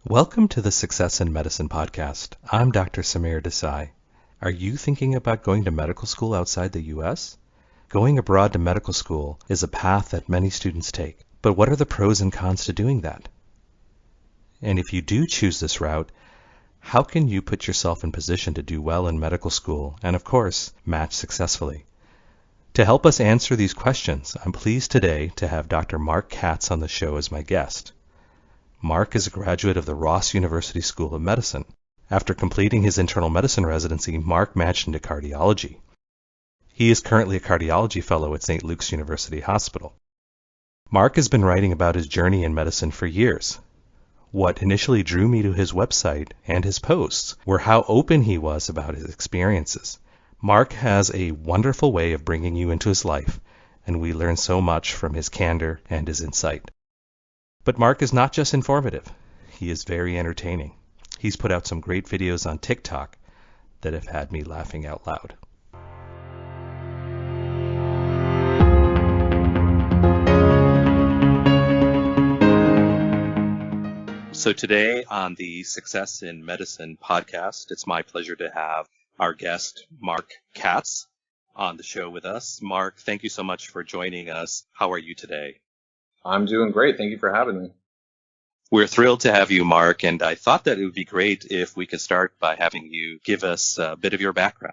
Welcome to the Success in Medicine podcast. I'm Dr. Samir Desai. Are you thinking about going to medical school outside the U.S.? Going abroad to medical school is a path that many students take. But what are the pros and cons to doing that? And if you do choose this route, how can you put yourself in position to do well in medical school and, of course, match successfully? To help us answer these questions, I'm pleased today to have Dr. Marc Katz on the show as my guest. Marc is a graduate of the Ross University School of Medicine. After completing his internal medicine residency, Marc matched into cardiology. He is currently a cardiology fellow at St. Luke's University Hospital. Marc has been writing about his journey in medicine for years. What initially drew me to his website and his posts were how open he was about his experiences. Marc has a wonderful way of bringing you into his life, and we learn so much from his candor and his insight. But Marc is not just informative. He is very entertaining. He's put out some great videos on TikTok that have had me laughing out loud. So today on the Success in Medicine podcast, it's my pleasure to have our guest, Marc Katz, on the show with us. Marc, thank you so much for joining us. How are you today? I'm doing great. Thank you for having me. We're thrilled to have you, Marc, and I thought that it would be great if we could start by having you give us a bit of your background.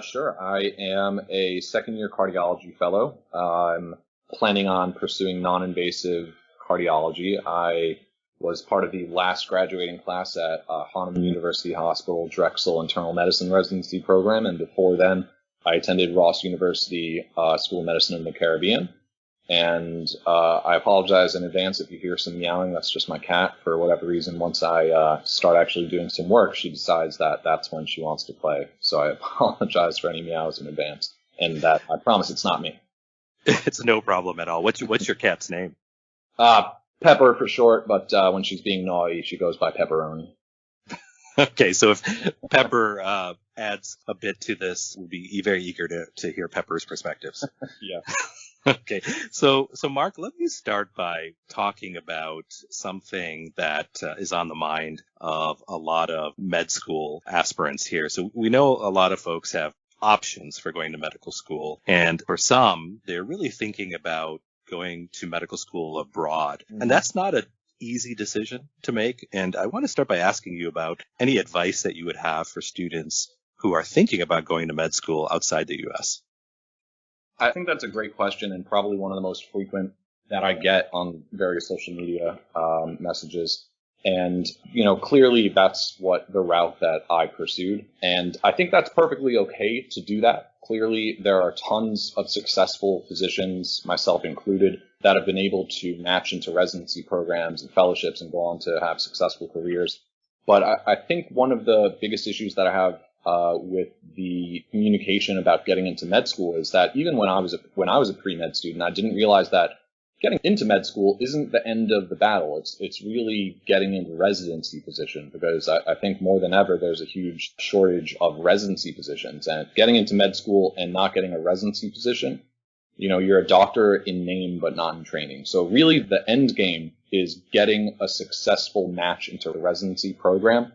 Sure. I am a second-year cardiology fellow. I'm planning on pursuing non-invasive cardiology. I was part of the last graduating class at Hahnemann University Hospital Drexel Internal Medicine Residency Program, and before then, I attended Ross University School of Medicine in the Caribbean. And I apologize in advance if you hear some meowing. That's just my cat. For whatever reason, once I start actually doing some work, she decides that that's when she wants to play. So I apologize for any meows in advance. And that I promise it's not me. It's no problem at all. What's your cat's name? Pepper for short, but when she's being naughty, she goes by Pepperoni. Okay, so if Pepper adds a bit to this, we'll be very eager to hear Pepper's perspectives. Yeah. Okay, so Marc, let me start by talking about something that is on the mind of a lot of med school aspirants here. So we know a lot of folks have options for going to medical school, and for some, they're really thinking about going to medical school abroad. And that's not an easy decision to make. And I want to start by asking you about any advice that you would have for students who are thinking about going to med school outside the U.S. I think that's a great question and probably one of the most frequent that I get on various social media messages. And, clearly that's what the route that I pursued. And I think that's perfectly okay to do that. Clearly, there are tons of successful physicians, myself included, that have been able to match into residency programs and fellowships and go on to have successful careers. But I think one of the biggest issues that I have with the communication about getting into med school is that even when I was a pre-med student, I didn't realize that getting into med school isn't the end of the battle. It's really getting into residency position, because I think more than ever there's a huge shortage of residency positions, and getting into med school and not getting a residency position, you're a doctor in name but not in training. So really the end game is getting a successful match into the residency program.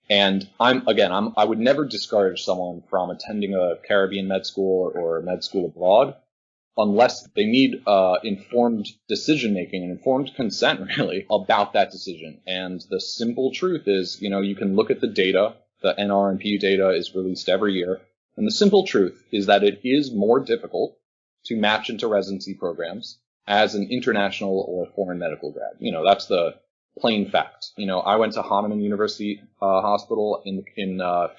And I would never discourage someone from attending a Caribbean med school or med school abroad unless they need informed decision-making and informed consent, really, about that decision. And the simple truth is, you can look at the data. The NRMP data is released every year. And the simple truth is that it is more difficult to match into residency programs as an international or foreign medical grad. That's the plain fact. I went to Hahnemann University Hospital in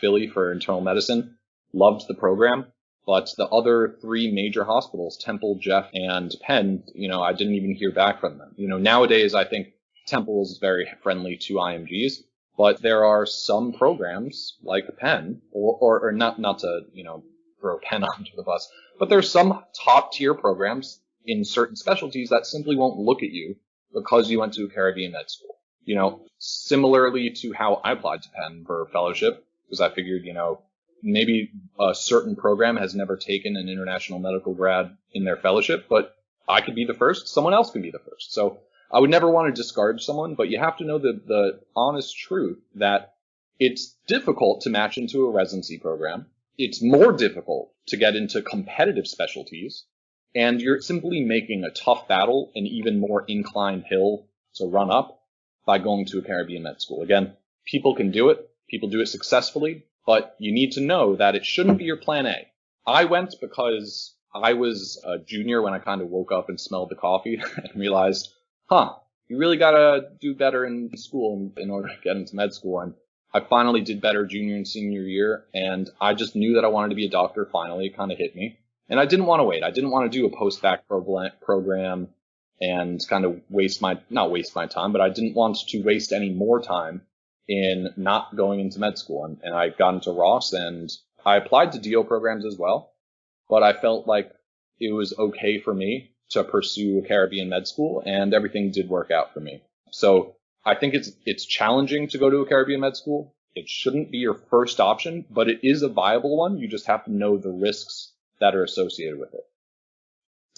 Philly for internal medicine, loved the program, but the other three major hospitals, Temple, Jeff, and Penn, I didn't even hear back from them. Nowadays I think Temple is very friendly to IMGs, but there are some programs like Penn, or not to, throw Penn onto the bus, but there's some top tier programs in certain specialties that simply won't look at you because you went to a Caribbean med school. Similarly to how I applied to Penn for fellowship, because I figured, maybe a certain program has never taken an international medical grad in their fellowship, but I could be the first, someone else can be the first. So I would never want to discourage someone, but you have to know the honest truth that it's difficult to match into a residency program. It's more difficult to get into competitive specialties, and you're simply making a tough battle an even more inclined hill to run up by going to a Caribbean med school. Again, people can do it. People do it successfully, but you need to know that it shouldn't be your plan A. I went because I was a junior when I kind of woke up and smelled the coffee and realized, you really got to do better in school in order to get into med school. And I finally did better junior and senior year, and I just knew that I wanted to be a doctor. Finally, it kind of hit me. And I didn't want to wait. I didn't want to do a post-bac program and kind of not waste my time, but I didn't want to waste any more time in not going into med school. And I got into Ross, and I applied to DO programs as well, but I felt like it was okay for me to pursue a Caribbean med school, and everything did work out for me. So I think it's challenging to go to a Caribbean med school. It shouldn't be your first option, but it is a viable one. You just have to know the risks that are associated with it.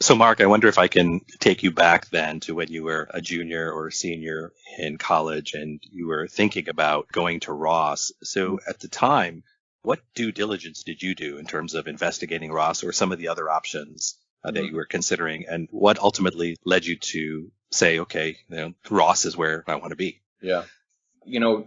So, Marc, I wonder if I can take you back then to when you were a junior or a senior in college and you were thinking about going to Ross. So at the time, what due diligence did you do in terms of investigating Ross or some of the other options that you were considering? And what ultimately led you to say, okay, Ross is where I want to be? Yeah.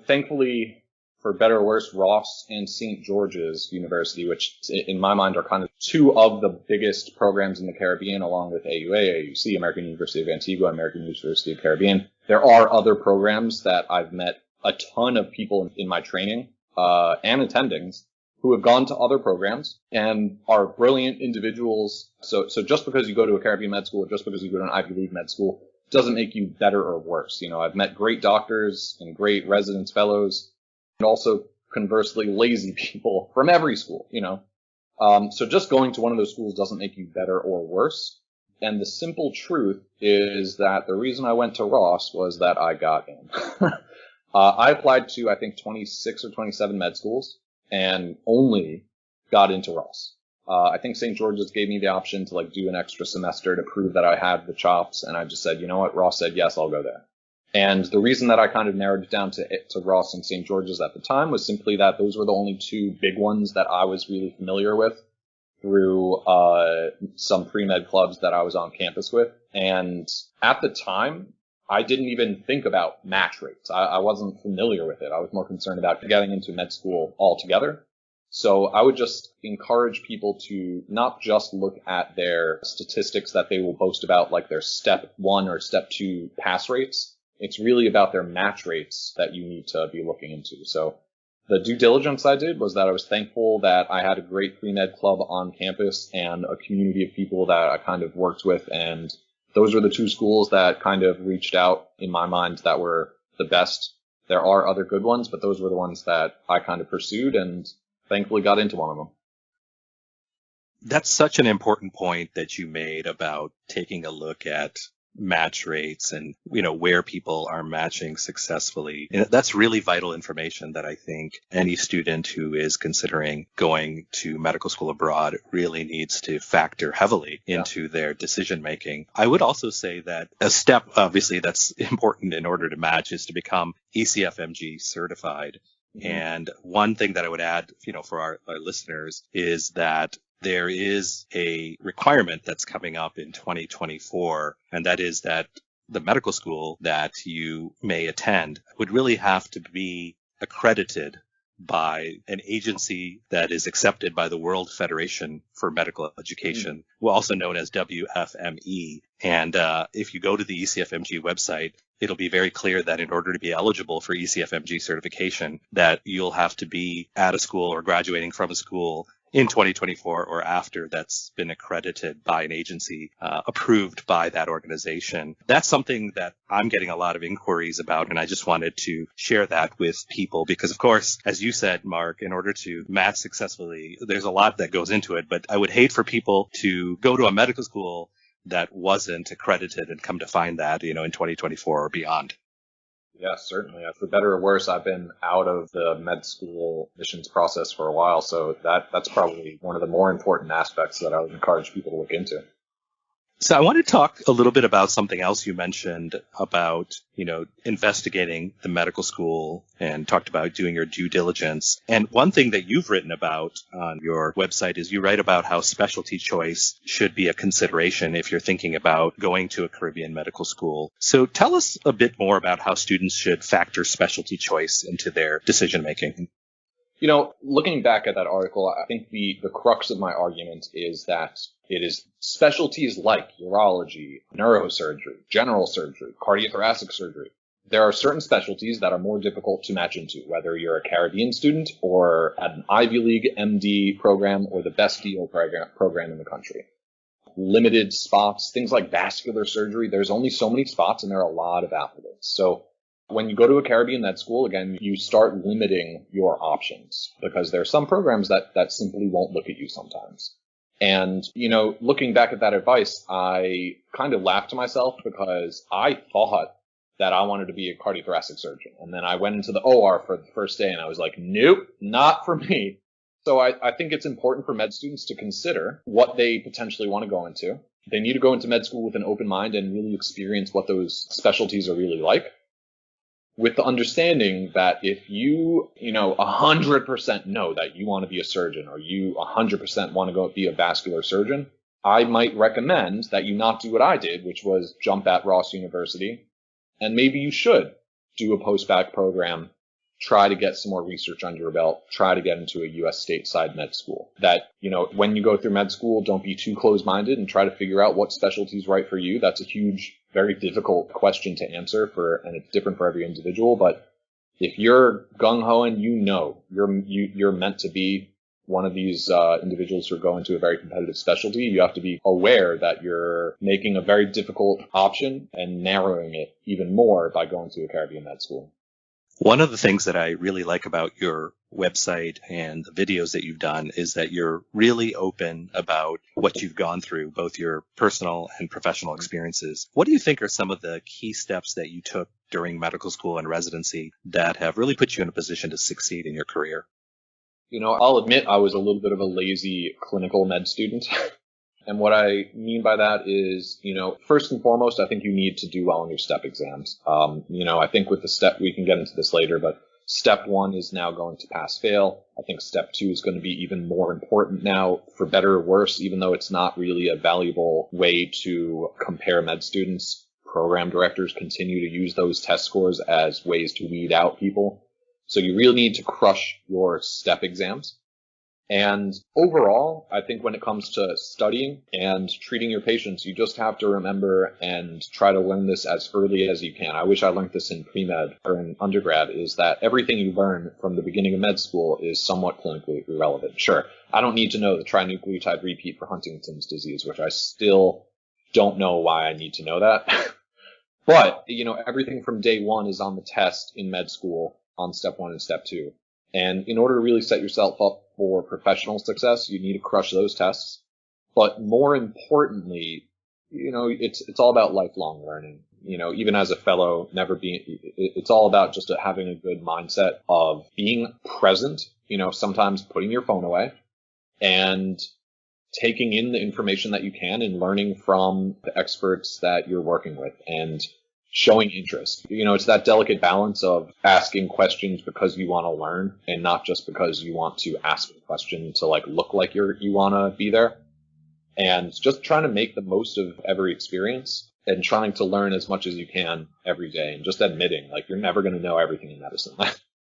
Thankfully, for better or worse, Ross and St. George's University, which in my mind are kind of two of the biggest programs in the Caribbean, along with AUA, AUC, American University of Antigua, American University of Caribbean. There are other programs that I've met a ton of people in my training and attendings who have gone to other programs and are brilliant individuals. So just because you go to a Caribbean med school, or just because you go to an Ivy League med school, doesn't make you better or worse. I've met great doctors and great residence fellows, and also conversely lazy people from every school, So just going to one of those schools doesn't make you better or worse. And the simple truth is that the reason I went to Ross was that I got in. I applied to, I think, 26 or 27 med schools and only got into Ross. I think St. George's gave me the option to do an extra semester to prove that I had the chops. And I just said, you know what? Ross said, yes, I'll go there. And the reason that I kind of narrowed it down to Ross and St. George's at the time was simply that those were the only two big ones that I was really familiar with through some pre-med clubs that I was on campus with. And at the time, I didn't even think about match rates. I wasn't familiar with it. I was more concerned about getting into med school altogether. So I would just encourage people to not just look at their statistics that they will boast about, like their step 1 or step 2 pass rates. It's really about their match rates that you need to be looking into. So the due diligence I did was that I was thankful that I had a great pre-med club on campus and a community of people that I kind of worked with. And those were the two schools that kind of reached out in my mind that were the best. There are other good ones, but those were the ones that I kind of pursued and thankfully got into one of them. That's such an important point that you made about taking a look at match rates and, where people are matching successfully. And that's really vital information that I think any student who is considering going to medical school abroad really needs to factor heavily into their decision making. I would also say that a step, obviously, that's important in order to match is to become EcfmG certified. Mm-hmm. And one thing that I would add, for our listeners is that there is a requirement that's coming up in 2024, and that is that the medical school that you may attend would really have to be accredited by an agency that is accepted by the World Federation for Medical Education, also known as WFME. And if you go to the EcfmG website, it'll be very clear that in order to be eligible for EcfmG certification, that you'll have to be at a school or graduating from a school in 2024 or after that's been accredited by an agency approved by that organization. That's something that I'm getting a lot of inquiries about, and I just wanted to share that with people because, of course, as you said, Marc, in order to match successfully, there's a lot that goes into it, but I would hate for people to go to a medical school that wasn't accredited and come to find that, in 2024 or beyond. Yeah, certainly. For better or worse, I've been out of the med school admissions process for a while, so that's probably one of the more important aspects that I would encourage people to look into. So I want to talk a little bit about something else you mentioned about, investigating the medical school and talked about doing your due diligence. And one thing that you've written about on your website is you write about how specialty choice should be a consideration if you're thinking about going to a Caribbean medical school. So tell us a bit more about how students should factor specialty choice into their decision making. Looking back at that article, I think the crux of my argument is that it is specialties like urology, neurosurgery, general surgery, cardiothoracic surgery. There are certain specialties that are more difficult to match into, whether you're a Caribbean student or at an Ivy League MD program or the best DO program in the country. Limited spots, things like vascular surgery, there's only so many spots and there are a lot of applicants. So when you go to a Caribbean med school, again, you start limiting your options because there are some programs that simply won't look at you sometimes. And, looking back at that advice, I kind of laughed to myself because I thought that I wanted to be a cardiothoracic surgeon. And then I went into the OR for the first day and I was like, nope, not for me. So I think it's important for med students to consider what they potentially want to go into. They need to go into med school with an open mind and really experience what those specialties are really like, with the understanding that if you, 100% know that you want to be a surgeon or you 100% want to go be a vascular surgeon, I might recommend that you not do what I did, which was jump at Ross University. And maybe you should do a post-bac program, try to get some more research under your belt, try to get into a U.S. stateside med school. That, when you go through med school, don't be too closed-minded and try to figure out what specialty is right for you. That's a huge, very difficult question to answer and it's different for every individual. But if you're gung-ho and you're meant to be one of these individuals who are going to a very competitive specialty, you have to be aware that you're making a very difficult option and narrowing it even more by going to a Caribbean med school. One of the things that I really like about your website and the videos that you've done is that you're really open about what you've gone through, both your personal and professional experiences. What do you think are some of the key steps that you took during medical school and residency that have really put you in a position to succeed in your career? I'll admit I was a little bit of a lazy clinical med student. And what I mean by that is, first and foremost, I think you need to do well on your STEP exams. I think with the STEP, we can get into this later, but Step 1 is now going to pass-fail. I think Step 2 is going to be even more important now, for better or worse, even though it's not really a valuable way to compare med students. Program directors continue to use those test scores as ways to weed out people. So you really need to crush your STEP exams. And overall, I think when it comes to studying and treating your patients, you just have to remember and try to learn this as early as you can. I wish I learned this in pre-med or in undergrad, is that everything you learn from the beginning of med school is somewhat clinically irrelevant. Sure, I don't need to know the trinucleotide repeat for Huntington's disease, which I still don't know why I need to know that. But, everything from day one is on the test in med school on Step 1 and Step 2. And in order to really set yourself up for professional success, you need to crush those tests. But more importantly, it's all about lifelong learning. Even as a fellow, it's all about just having a good mindset of being present, sometimes putting your phone away and taking in the information that you can and learning from the experts that you're working with and showing interest. It's that delicate balance of asking questions because you want to learn and not just because you want to ask a question to look like you want to be there. And just trying to make the most of every experience and trying to learn as much as you can every day and just admitting you're never going to know everything in medicine.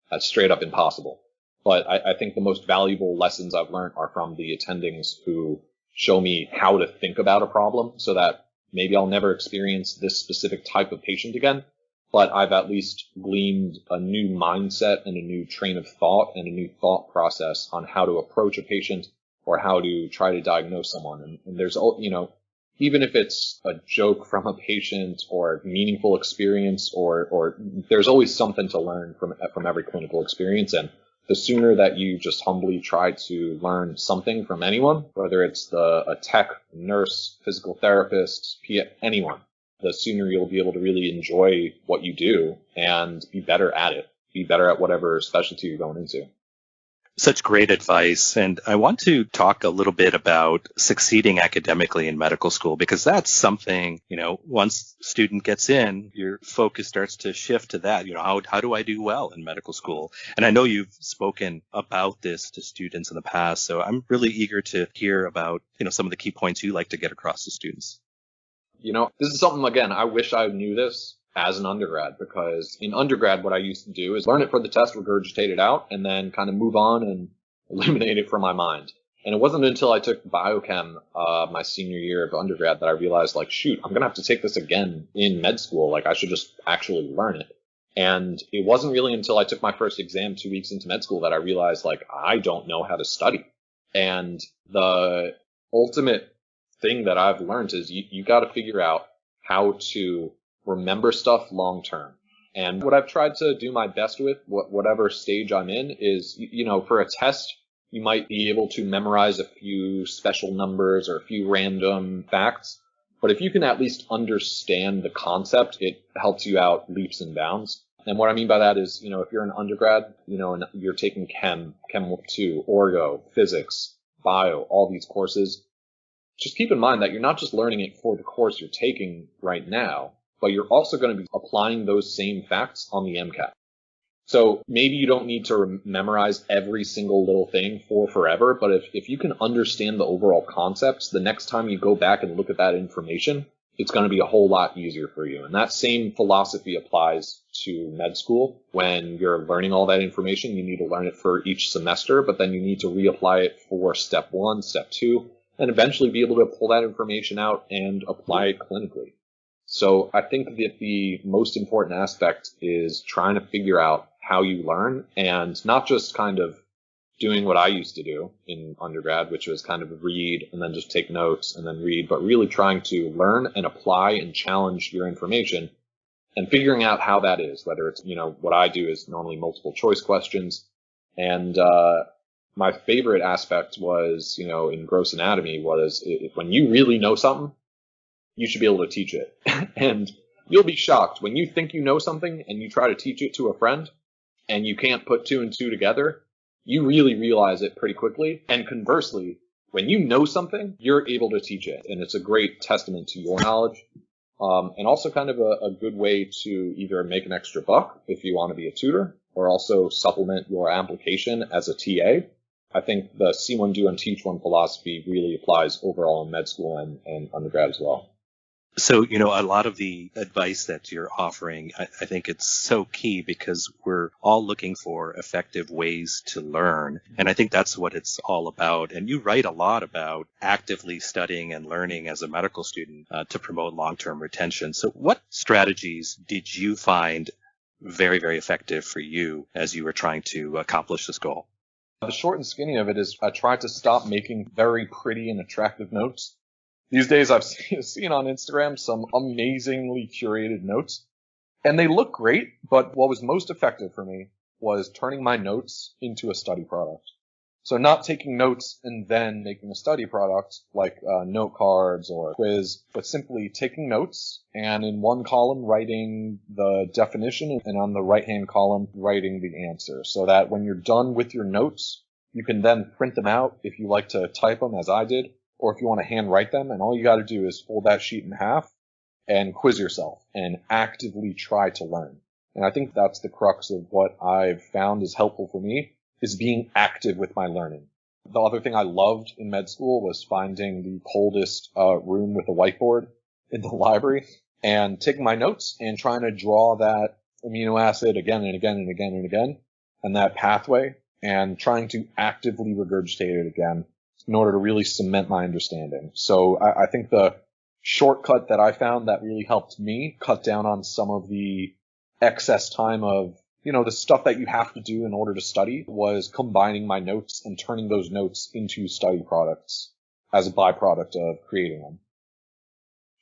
That's straight up impossible. But I think the most valuable lessons I've learned are from the attendings who show me how to think about a problem so that maybe I'll never experience this specific type of patient again, but I've at least gleaned a new mindset and a new train of thought and a new thought process on how to approach a patient or how to try to diagnose someone. And there's, even if it's a joke from a patient or meaningful experience or there's always something to learn from every clinical experience. And the sooner that you just humbly try to learn something from anyone, whether it's a tech, nurse, physical therapist, anyone, the sooner you'll be able to really enjoy what you do and be better at it, be better at whatever specialty you're going into. Such great advice. And I want to talk a little bit about succeeding academically in medical school, because that's something, once a student gets in, your focus starts to shift to that. How do I do well in medical school? And I know you've spoken about this to students in the past. So I'm really eager to hear about, some of the key points you like to get across to students. This is something, again, I wish I knew this as an undergrad, because in undergrad, what I used to do is learn it for the test, regurgitate it out, and then kind of move on and eliminate it from my mind. And it wasn't until I took biochem my senior year of undergrad that I realized, shoot, I'm going to have to take this again in med school. I should just actually learn it. And it wasn't really until I took my first exam 2 weeks into med school that I realized, I don't know how to study. And the ultimate thing that I've learned is you got to figure out how to remember stuff long term. And what I've tried to do my best with, whatever stage I'm in, is, for a test, you might be able to memorize a few special numbers or a few random facts. But if you can at least understand the concept, it helps you out leaps and bounds. And what I mean by that is, if you're an undergrad, and you're taking Chem 2, Orgo, Physics, Bio, all these courses, just keep in mind that you're not just learning it for the course you're taking right now, but you're also going to be applying those same facts on the MCAT. So maybe you don't need to memorize every single little thing for forever, but if you can understand the overall concepts, the next time you go back and look at that information, it's going to be a whole lot easier for you. And that same philosophy applies to med school. When you're learning all that information, you need to learn it for each semester, but then you need to reapply it for step 1, step 2, and eventually be able to pull that information out and apply it clinically. So I think that the most important aspect is trying to figure out how you learn, and not just kind of doing what I used to do in undergrad, which was kind of read and then just take notes and then read, but really trying to learn and apply and challenge your information and figuring out how that is, whether it's, what I do is normally multiple choice questions. And my favorite aspect was, in gross anatomy was when you really know something, you should be able to teach it. And you'll be shocked when you think you know something and you try to teach it to a friend and you can't put 2 and 2 together. You really realize it pretty quickly. And conversely, when you know something, you're able to teach it. And it's a great testament to your knowledge. And also kind of a good way to either make an extra buck if you want to be a tutor, or also supplement your application as a TA. I think the see one, do one, teach one philosophy really applies overall in med school and undergrad as well. So, a lot of the advice that you're offering, I think it's so key, because we're all looking for effective ways to learn. And I think that's what it's all about. And you write a lot about actively studying and learning as a medical student to promote long-term retention. So what strategies did you find very, very effective for you as you were trying to accomplish this goal? The short and skinny of it is I tried to stop making very pretty and attractive notes. These days I've seen on Instagram some amazingly curated notes, and they look great, but what was most effective for me was turning my notes into a study product. So not taking notes and then making a study product like note cards or quiz, but simply taking notes and in one column writing the definition and on the right-hand column writing the answer, so that when you're done with your notes, you can then print them out if you like to type them as I did, or if you want to handwrite them, and all you got to do is fold that sheet in half and quiz yourself and actively try to learn. And I think that's the crux of what I've found is helpful for me, is being active with my learning. The other thing I loved in med school was finding the coldest room with a whiteboard in the library and taking my notes and trying to draw that amino acid again and again and again and again, and that pathway, and trying to actively regurgitate it again in order to really cement my understanding. So I think the shortcut that I found that really helped me cut down on some of the excess time of, the stuff that you have to do in order to study was combining my notes and turning those notes into study products as a byproduct of creating them.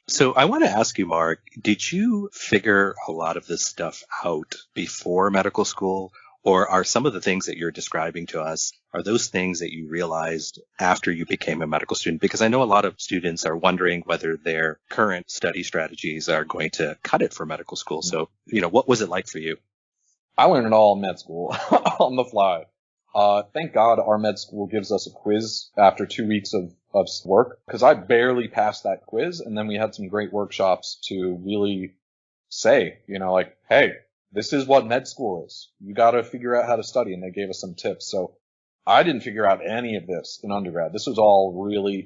So I want to ask you, Marc, did you figure a lot of this stuff out before medical school? Or are some of the things that you're describing to us, are those things that you realized after you became a medical student? Because I know a lot of students are wondering whether their current study strategies are going to cut it for medical school. So, what was it like for you? I learned it all in med school on the fly. Thank God our med school gives us a quiz after 2 weeks of work, because I barely passed that quiz. And then we had some great workshops to really say, like, hey, this is what med school is. You got to figure out how to study. And they gave us some tips. So I didn't figure out any of this in undergrad. This was all really,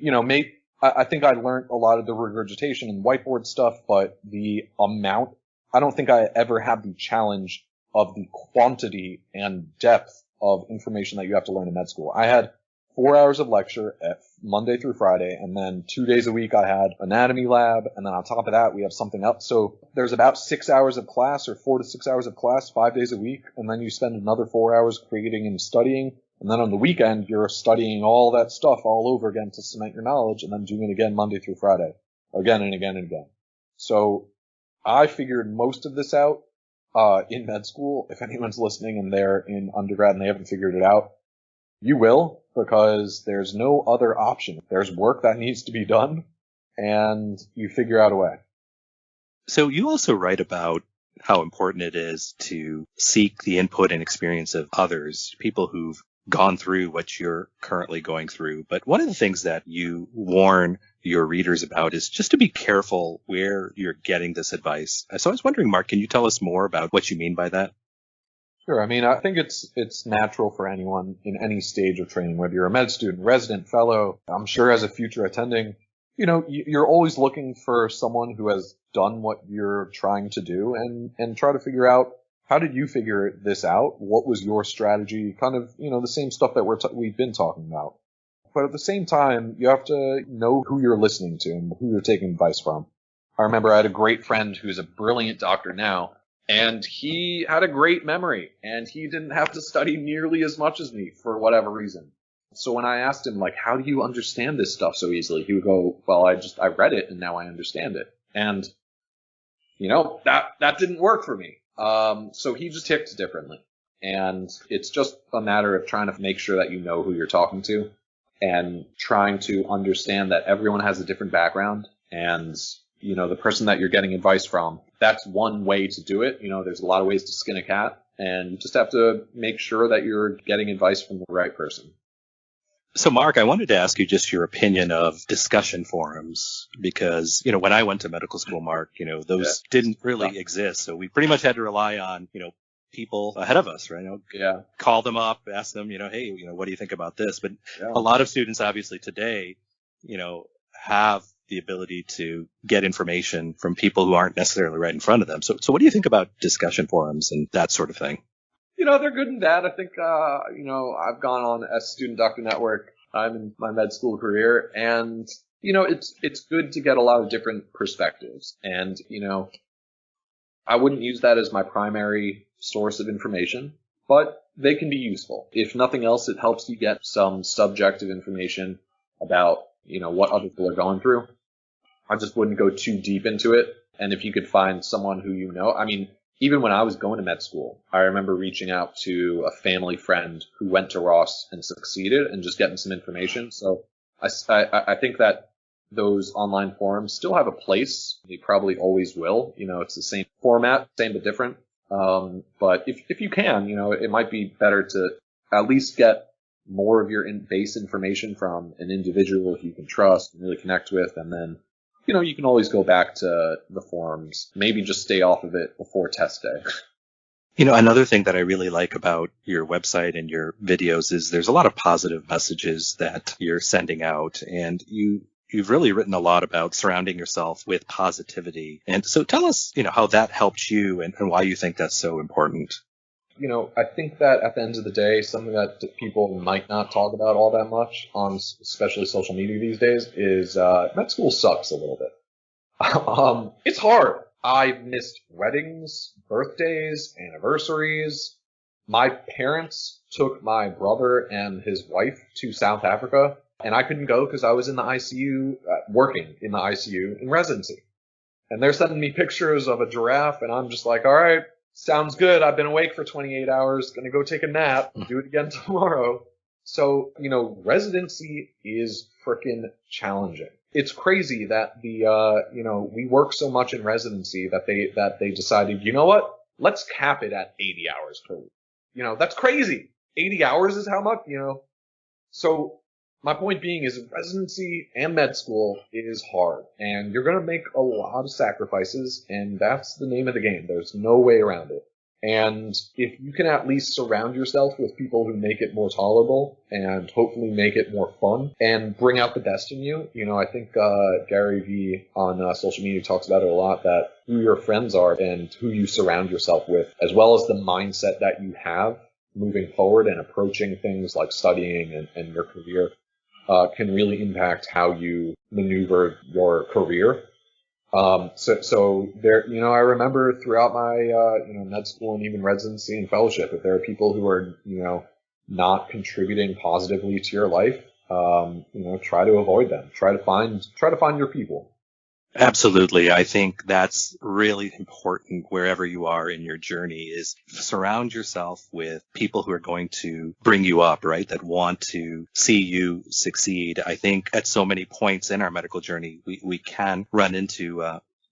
I think I learned a lot of the regurgitation and whiteboard stuff, but the amount, I don't think I ever had the challenge of the quantity and depth of information that you have to learn in med school. I had 4 hours of lecture at Monday through Friday, and then 2 days a week I had anatomy lab, and then on top of that we have something else. So there's about 6 hours of class, or 4 to 6 hours of class, 5 days a week, and then you spend another 4 hours creating and studying, and then on the weekend you're studying all that stuff all over again to cement your knowledge, and then doing it again Monday through Friday, again and again and again. So I figured most of this out in med school. If anyone's listening and they're in undergrad and they haven't figured it out, you will, because there's no other option. There's work that needs to be done, and you figure out a way. So you also write about how important it is to seek the input and experience of others, people who've gone through what you're currently going through. But one of the things that you warn your readers about is just to be careful where you're getting this advice. So I was wondering, Marc, can you tell us more about what you mean by that? Sure. I mean, I think it's natural for anyone in any stage of training, whether you're a med student, resident, fellow, I'm sure as a future attending, you're always looking for someone who has done what you're trying to do and try to figure out, how did you figure this out? What was your strategy? Kind of, the same stuff that we've been talking about. But at the same time, you have to know who you're listening to and who you're taking advice from. I remember I had a great friend who's a brilliant doctor now, and he had a great memory, and he didn't have to study nearly as much as me for whatever reason. So when I asked him, like, how do you understand this stuff so easily? He would go, well, I read it and now I understand it. And, that didn't work for me. So he just ticked differently. And it's just a matter of trying to make sure that you know who you're talking to and trying to understand that everyone has a different background. And, the person that you're getting advice from, that's one way to do it. There's a lot of ways to skin a cat, and you just have to make sure that you're getting advice from the right person. So, Marc, I wanted to ask you just your opinion of discussion forums, because, when I went to medical school, Marc, those didn't really exist. So we pretty much had to rely on, people ahead of us, right? Call them up, ask them, hey, what do you think about this? But a lot of students, obviously, today, have the ability to get information from people who aren't necessarily right in front of them. So what do you think about discussion forums and that sort of thing? They're good and bad. I think, I've gone on as Student Doctor Network. I'm in my med school career, and, it's good to get a lot of different perspectives. And, I wouldn't use that as my primary source of information, but they can be useful. If nothing else, it helps you get some subjective information about, what other people are going through. I just wouldn't go too deep into it. And if you could find someone who even when I was going to med school, I remember reaching out to a family friend who went to Ross and succeeded and just getting some information. So I think that those online forums still have a place. They probably always will. It's the same format, same but different. But if you can, it might be better to at least get more of your base information from an individual you can trust and really connect with. And then, you can always go back to the forums, maybe just stay off of it before test day. Another thing that I really like about your website and your videos is there's a lot of positive messages that you're sending out, and you've really written a lot about surrounding yourself with positivity. And so tell us, how that helped you and why you think that's so important. I think that at the end of the day, something that people might not talk about all that much on especially social media these days is med school sucks a little bit. It's hard. I've missed weddings, birthdays, anniversaries. My parents took my brother and his wife to South Africa, and I couldn't go because I was in the ICU, working in the ICU in residency. And they're sending me pictures of a giraffe, and I'm just like, all right, sounds good. I've been awake for 28 hours, gonna go take a nap and do it again tomorrow. So, residency is freaking challenging. It's crazy that we work so much in residency that they decided, let's cap it at 80 hours per week. That's crazy. 80 hours is how much, So my point being is residency and med school is hard, and you're going to make a lot of sacrifices, and that's the name of the game. There's no way around it. And if you can at least surround yourself with people who make it more tolerable and hopefully make it more fun and bring out the best in you, I think Gary Vee on social media talks about it a lot, that who your friends are and who you surround yourself with, as well as the mindset that you have moving forward and approaching things like studying and your career, can really impact how you maneuver your career. So there, I remember throughout my, med school and even residency and fellowship, if there are people who are, not contributing positively to your life, try to avoid them. Try to find your people. Absolutely. I think that's really important wherever you are in your journey, is surround yourself with people who are going to bring you up, right? That want to see you succeed. I think at so many points in our medical journey, we can run into,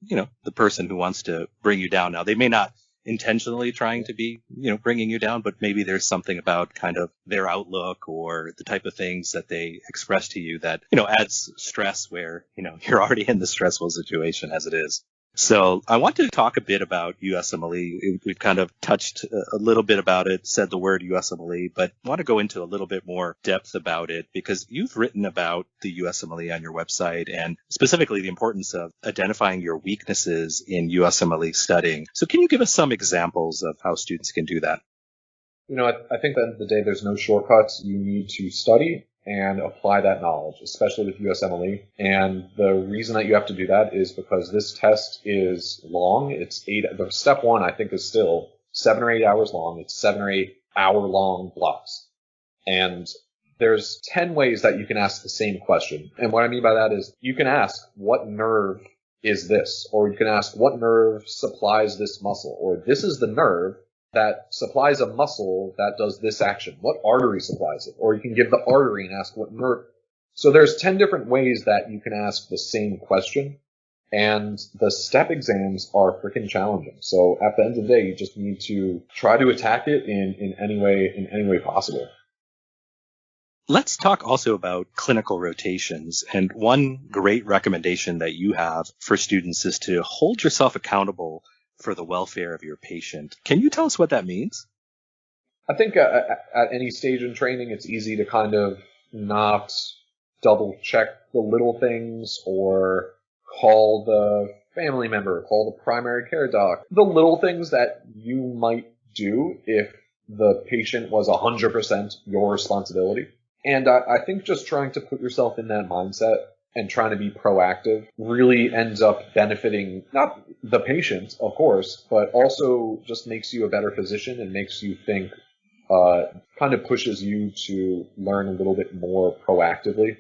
the person who wants to bring you down. Now, they may not intentionally trying to be, bringing you down, but maybe there's something about kind of their outlook or the type of things that they express to you that, adds stress where, you're already in the stressful situation as it is. So I want to talk a bit about USMLE. We've kind of touched a little bit about it, said the word USMLE, but I want to go into a little bit more depth about it because you've written about the USMLE on your website and specifically the importance of identifying your weaknesses in USMLE studying. So can you give us some examples of how students can do that? I think at the end of the day, there's no shortcuts. You need to study and apply that knowledge, especially with USMLE. And the reason that you have to do that is because this test is long. The step one, I think, is still 7 or 8 hours long. It's 7 or 8 hour long blocks. And there's 10 ways that you can ask the same question. And what I mean by that is you can ask, what nerve is this? Or you can ask, what nerve supplies this muscle? Or this is the nerve that supplies a muscle that does this action. What artery supplies it? Or you can give the artery and ask what nerve. So there's 10 different ways that you can ask the same question. And the step exams are freaking challenging. So at the end of the day, you just need to try to attack it in any way possible. Let's talk also about clinical rotations. And one great recommendation that you have for students is to hold yourself accountable for the welfare of your patient. Can you tell us what that means? I think at any stage in training, it's easy to kind of not double check the little things or call the family member, call the primary care doc. The little things that you might do if the patient was 100% your responsibility. And I think just trying to put yourself in that mindset and trying to be proactive really ends up benefiting not the patient, of course, but also just makes you a better physician and makes you think, kind of pushes you to learn a little bit more proactively.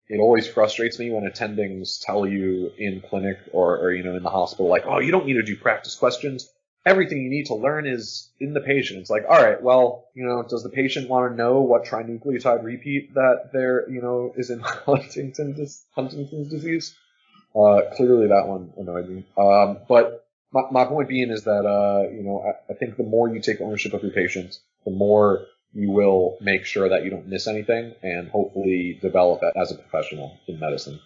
It always frustrates me when attendings tell you in clinic or in the hospital, like, oh, you don't need to do practice questions. Everything you need to learn is in the patient. It's like, all right, well, does the patient want to know what trinucleotide repeat that there, is in Huntington's disease? Clearly that one annoyed me. But my point being is that, I think the more you take ownership of your patient, the more you will make sure that you don't miss anything and hopefully develop as a professional in medicine.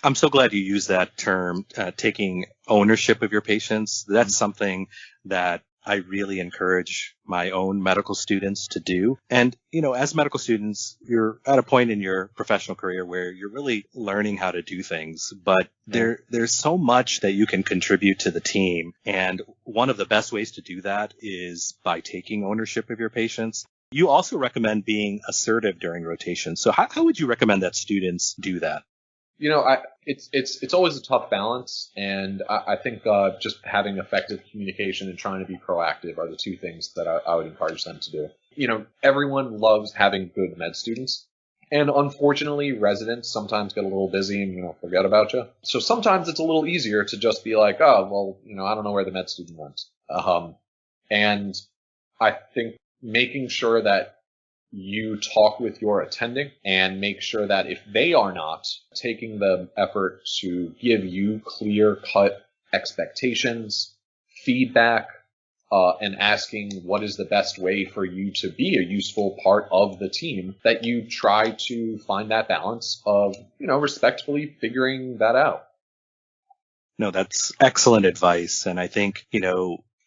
I'm so glad you used that term, taking ownership of your patients. That's something that I really encourage my own medical students to do. And, as medical students, you're at a point in your professional career where you're really learning how to do things, but there's so much that you can contribute to the team. And one of the best ways to do that is by taking ownership of your patients. You also recommend being assertive during rotation. So how would you recommend that students do that? It's always a tough balance, and I think just having effective communication and trying to be proactive are the two things that I would encourage them to do. Everyone loves having good med students, and unfortunately, residents sometimes get a little busy and forget about you. So sometimes it's a little easier to just be like, oh, well, I don't know where the med student went. And I think making sure that you talk with your attending and make sure that if they are not taking the effort to give you clear-cut expectations, feedback, and asking what is the best way for you to be a useful part of the team, that you try to find that balance of, respectfully figuring that out. No, that's excellent advice. And I think,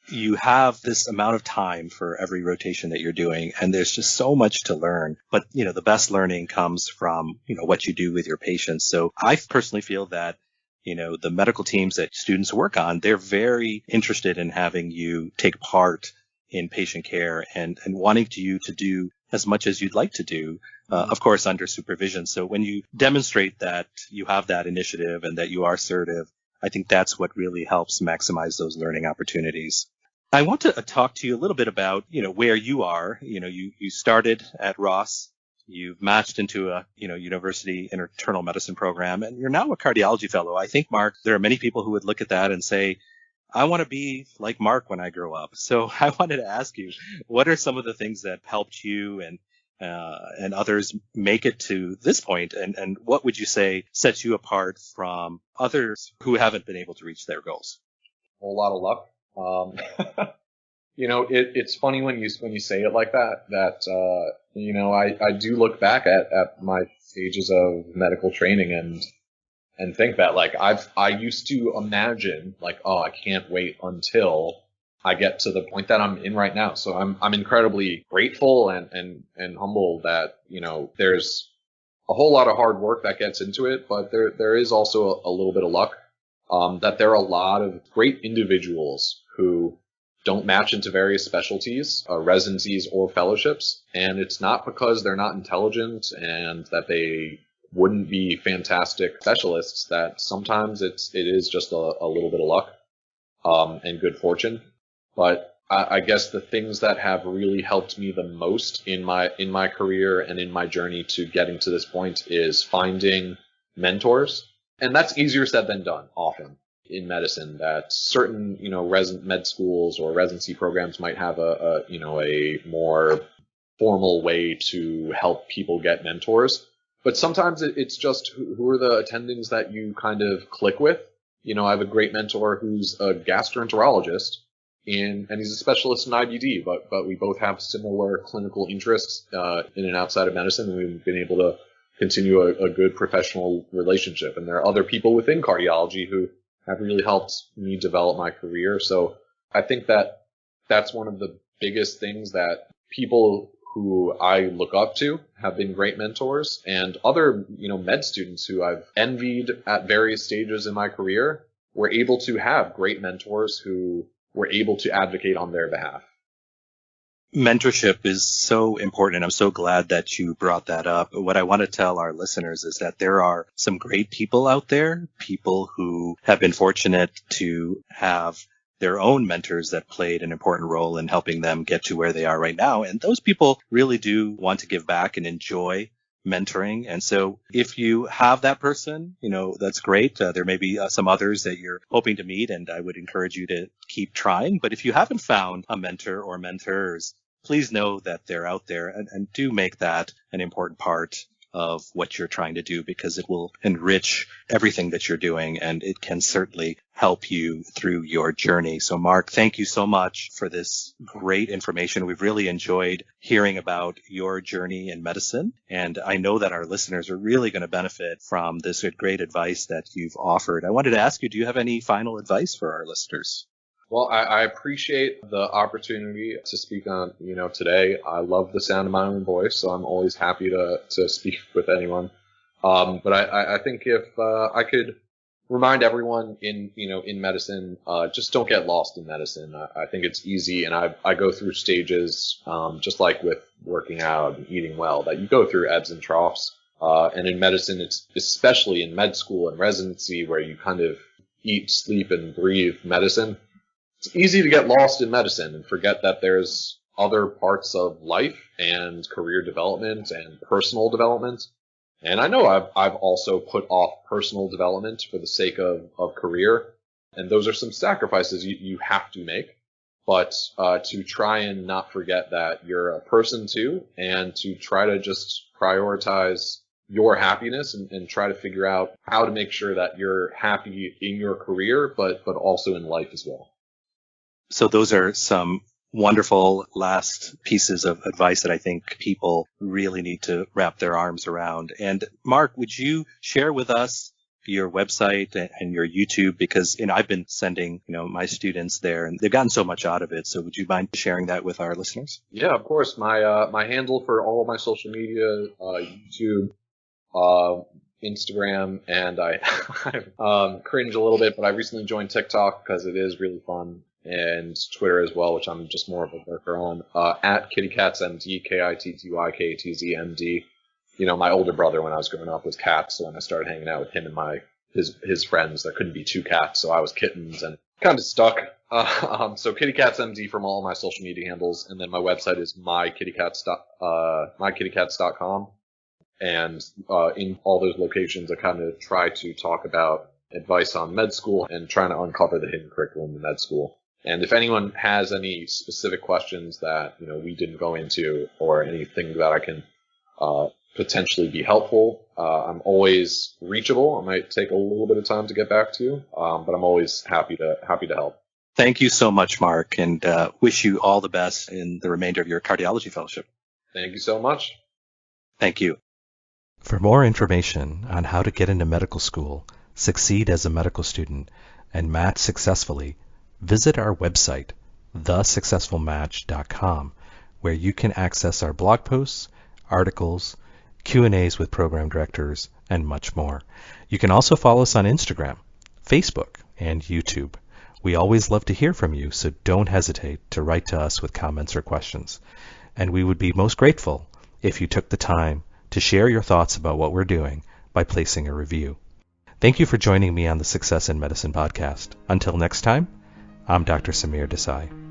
you have this amount of time for every rotation that you're doing, and there's just so much to learn. But, the best learning comes from, what you do with your patients. So I personally feel that, the medical teams that students work on, they're very interested in having you take part in patient care and wanting you to do as much as you'd like to do, of course, under supervision. So when you demonstrate that you have that initiative and that you are assertive, I think that's what really helps maximize those learning opportunities. I want to talk to you a little bit about, where you are. You started at Ross, you've matched into a, university internal medicine program, and you're now a cardiology fellow. I think, Marc, there are many people who would look at that and say, I want to be like Marc when I grow up. So I wanted to ask you, what are some of the things that helped you and others make it to this point? And what would you say sets you apart from others who haven't been able to reach their goals? A whole lot of luck. It's funny when you say it like that, I do look back at my stages of medical training and think that, like, I used to imagine, like, oh, I can't wait until I get to the point that I'm in right now. So I'm incredibly grateful and humble that, there's a whole lot of hard work that gets into it, but there is also a little bit of luck, that there are a lot of great individuals who don't match into various specialties, residencies or fellowships. And it's not because they're not intelligent and that they wouldn't be fantastic specialists, that sometimes it is just a little bit of luck, and good fortune. But I guess the things that have really helped me the most in my career and in my journey to getting to this point is finding mentors. And that's easier said than done often in medicine, that certain, med schools or residency programs might have a more formal way to help people get mentors. But sometimes it's just who are the attendings that you kind of click with. I have a great mentor who's a gastroenterologist, and he's a specialist in IBD, but we both have similar clinical interests in and outside of medicine, and we've been able to continue a good professional relationship. And there are other people within cardiology who have really helped me develop my career. So I think that that's one of the biggest things, that people who I look up to have been great mentors, and other, med students who I've envied at various stages in my career were able to have great mentors who were able to advocate on their behalf. Mentorship is so important. I'm so glad that you brought that up. What I want to tell our listeners is that there are some great people out there, people who have been fortunate to have their own mentors that played an important role in helping them get to where they are right now. And those people really do want to give back and enjoy mentoring. And so if you have that person, that's great. There may be some others that you're hoping to meet, and I would encourage you to keep trying. But if you haven't found a mentor or mentors, please know that they're out there, and do make that an important part of what you're trying to do, because it will enrich everything that you're doing, and it can certainly help you through your journey. So, Marc, thank you so much for this great information. We've really enjoyed hearing about your journey in medicine, and I know that our listeners are really going to benefit from this great advice that you've offered. I wanted to ask you, do you have any final advice for our listeners? Well, I appreciate the opportunity to speak on, today. I love the sound of my own voice, so I'm always happy to speak with anyone. But I think if I could remind everyone in medicine, just don't get lost in medicine. I think it's easy, and I go through stages, just like with working out and eating well, that you go through ebbs and troughs. And in medicine, it's especially in med school and residency, where you kind of eat, sleep, and breathe medicine. It's easy to get lost in medicine and forget that there's other parts of life and career development and personal development. And I know I've also put off personal development for the sake of career. And those are some sacrifices you have to make. But to try and not forget that you're a person too, and to try to just prioritize your happiness and try to figure out how to make sure that you're happy in your career, but also in life as well. So those are some wonderful last pieces of advice that I think people really need to wrap their arms around. And Marc, would you share with us your website and your YouTube? Because I've been sending my students there, and they've gotten so much out of it. So would you mind sharing that with our listeners? Yeah, of course. My handle for all of my social media, YouTube, Instagram, and I cringe a little bit, but I recently joined TikTok because it is really fun, and Twitter as well, which I'm just more of a lurker on, at KittyKatzMD, KITTYKATZMD. My older brother when I was growing up was Katz, so when I started hanging out with him and his friends, there couldn't be two cats, so I was Kittens, and kind of stuck. So KittyKatzMD from all my social media handles, and then my website is mykittycats.com. And in all those locations, I kind of try to talk about advice on med school and trying to uncover the hidden curriculum in med school. And if anyone has any specific questions that we didn't go into, or anything that I can potentially be helpful, I'm always reachable. I might take a little bit of time to get back to you, but I'm always happy to help. Thank you so much, Marc, and wish you all the best in the remainder of your cardiology fellowship. Thank you so much. Thank you. For more information on how to get into medical school, succeed as a medical student, and match successfully, visit our website, thesuccessfulmatch.com, where you can access our blog posts, articles, Q&As with program directors, and much more. You can also follow us on Instagram, Facebook, and YouTube. We always love to hear from you, so don't hesitate to write to us with comments or questions. And we would be most grateful if you took the time to share your thoughts about what we're doing by placing a review. Thank you for joining me on the Success in Medicine podcast. Until next time, I'm Dr. Samir Desai.